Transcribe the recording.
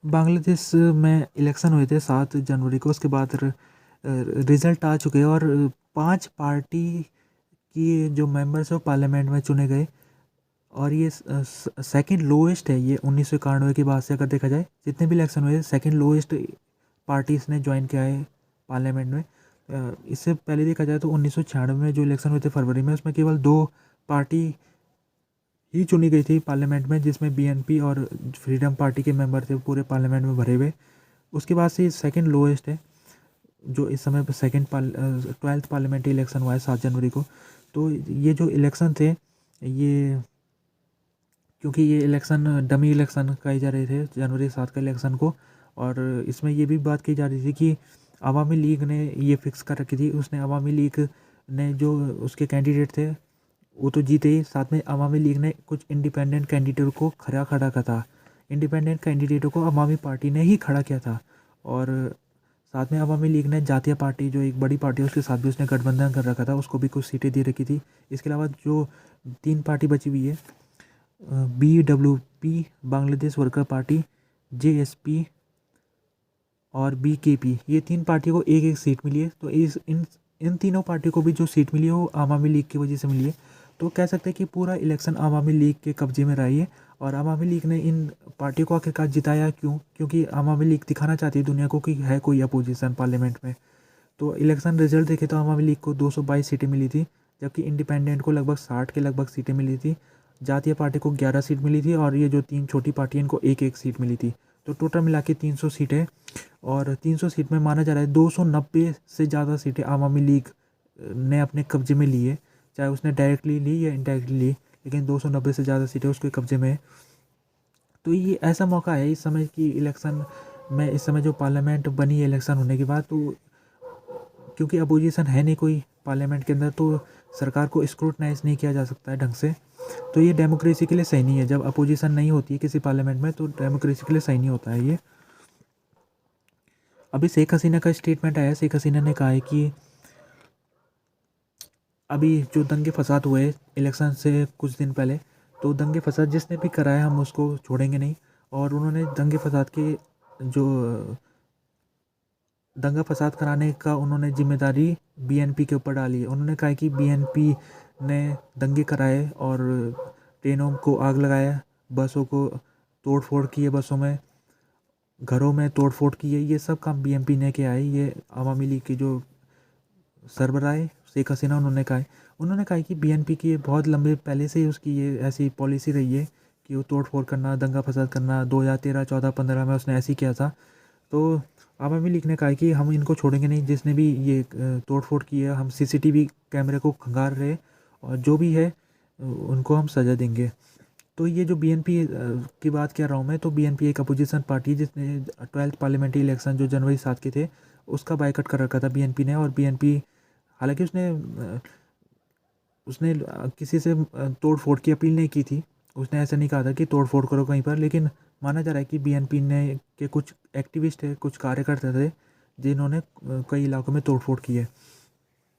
बांग्लादेश में इलेक्शन हुए थे 7 जनवरी को। उसके बाद रिजल्ट आ चुके हैं और 5 पार्टी की जो मेंबर्स है वो पार्लियामेंट में चुने गए। और ये सेकंड लोएस्ट है, ये 1991 के बाद से अगर देखा जाए जितने भी इलेक्शन हुए सेकंड लोएस्ट पार्टीज ने ज्वाइन किया है पार्लियामेंट में। इससे पहले देखा जाए तो 1996 में जो इलेक्शन हुए थे फरवरी में, उसमें केवल 2 पार्टी ही चुनी गई थी पार्लियामेंट में, जिसमें बीएनपी और फ्रीडम पार्टी के मेंबर थे पूरे पार्लियामेंट में भरे हुए। उसके बाद से सेकंड लोएस्ट है जो इस समय पर 12th पार्लियामेंट्री इलेक्शन हुआ है 7 जनवरी को। तो ये जो इलेक्शन थे ये, क्योंकि ये इलेक्शन डमी इलेक्शन कहे जा रहे थे जनवरी 7 का इलेक्शन को, और इसमें ये भी बात की जा रही थी कि अवामी लीग ने ये फिक्स कर रखी थी। उसने अवामी लीग ने जो उसके कैंडिडेट थे वो तो जीते ही, साथ में अवामी लीग ने कुछ इंडिपेंडेंट कैंडिडेट को खड़ा किया था। इंडिपेंडेंट कैंडिडेटों को अवामी पार्टी ने ही खड़ा किया था। और साथ में अवामी लीग ने जातीय पार्टी जो एक बड़ी पार्टी है उसके साथ भी उसने गठबंधन कर रखा था, उसको भी कुछ सीटें दे रखी थी। इसके अलावा जो 3 पार्टी बची हुई है, BWP Bangladesh worker party, JSP और BKP, ये 3 पार्टियों को एक एक सीट मिली है। तो इस इन तीनों पार्टियों को भी जो सीट मिली है वो अवामी लीग की वजह से मिली है। तो कह सकते हैं कि पूरा इलेक्शन अवामी लीग के कब्जे में रही है। और अवामी लीग ने इन पार्टियों को आखिरकार जिताया क्यों? क्योंकि अवामी लीग दिखाना चाहती है दुनिया को कि है कोई अपोजिशन पार्लियामेंट में। तो इलेक्शन रिजल्ट देखे तो अवामी लीग को 222 सीटें मिली थी, जबकि इंडिपेंडेंट को लगभग 60 के लगभग सीटें मिली थी। जातीय पार्टी को 11 सीट मिली थी और ये जो 3 छोटी पार्टी हैं इनको एक एक सीट मिली थी। तो टोटल मिला के 300 सीटें। और 300 सीट में माना जा रहा है 290 से ज़्यादा सीटें अवामी लीग ने अपने कब्जे में ली है, चाहे उसने डायरेक्टली ली या इनडायरेक्टली ली, लेकिन 290 से ज़्यादा सीटें उसके कब्जे में है। तो ये ऐसा मौका है इस समय की इलेक्शन में, इस समय जो पार्लियामेंट बनी है इलेक्शन होने के बाद, तो क्योंकि अपोजिशन है नहीं कोई पार्लियामेंट के अंदर, तो सरकार को स्क्रूटनाइज नहीं किया जा सकता है ढंग से। तो ये डेमोक्रेसी के लिए सही नहीं है। जब अपोजिशन नहीं होती है किसी पार्लियामेंट में तो डेमोक्रेसी के लिए सही नहीं होता है ये। अभी शेख हसीना का स्टेटमेंट आया। शेख हसीना ने कहा है कि अभी जो दंगे फसाद हुए इलेक्शन से कुछ दिन पहले, तो दंगे फसाद जिसने भी कराया हम उसको छोड़ेंगे नहीं। और उन्होंने दंगे फसाद के जो दंगा फसाद कराने का उन्होंने जिम्मेदारी बीएनपी के ऊपर डाली है। उन्होंने कहा कि बीएनपी ने दंगे कराए और ट्रेनों को आग लगाया, बसों को तोड़ फोड़ की है, बसों में घरों में तोड़ फोड़ की है। ये सब काम बीएनपी ने किया है। ये अवामी लीग की जो सरबराह है शेख हसीना, उन्होंने कहा कि बीएनपी की बहुत लंबे पहले से ही उसकी ये ऐसी पॉलिसी रही है कि वो तोड़ फोड़ करना, दंगा फसाद करना। 2013, 14, 15 में उसने ऐसे ही किया था। तो आवामी लीग ने कहा कि हम इनको छोड़ेंगे नहीं, जिसने भी ये तोड़ फोड़ की है हम सीसीटीवी कैमरे को खंगाल रहे और जो भी है उनको हम सज़ा देंगे। तो ये जो बीएनपी की बात कर रहा हूँ मैं, तो बीएनपी एक अपोजिशन पार्टी जिसने 12th पार्लियामेंट्री इलेक्शन जो जनवरी 7 के थे उसका बायकॉट कर रखा था बीएनपी ने। और बीएनपी हालांकि उसने किसी से तोड़ फोड़ की अपील नहीं की थी। उसने ऐसा नहीं कहा था कि तोड़ फोड़ करो कहीं पर, लेकिन माना जा रहा है कि बीएनपी ने के कुछ एक्टिविस्ट थे, कुछ कार्यकर्ता थे जिन्होंने कई इलाकों में तोड़ फोड़ की है।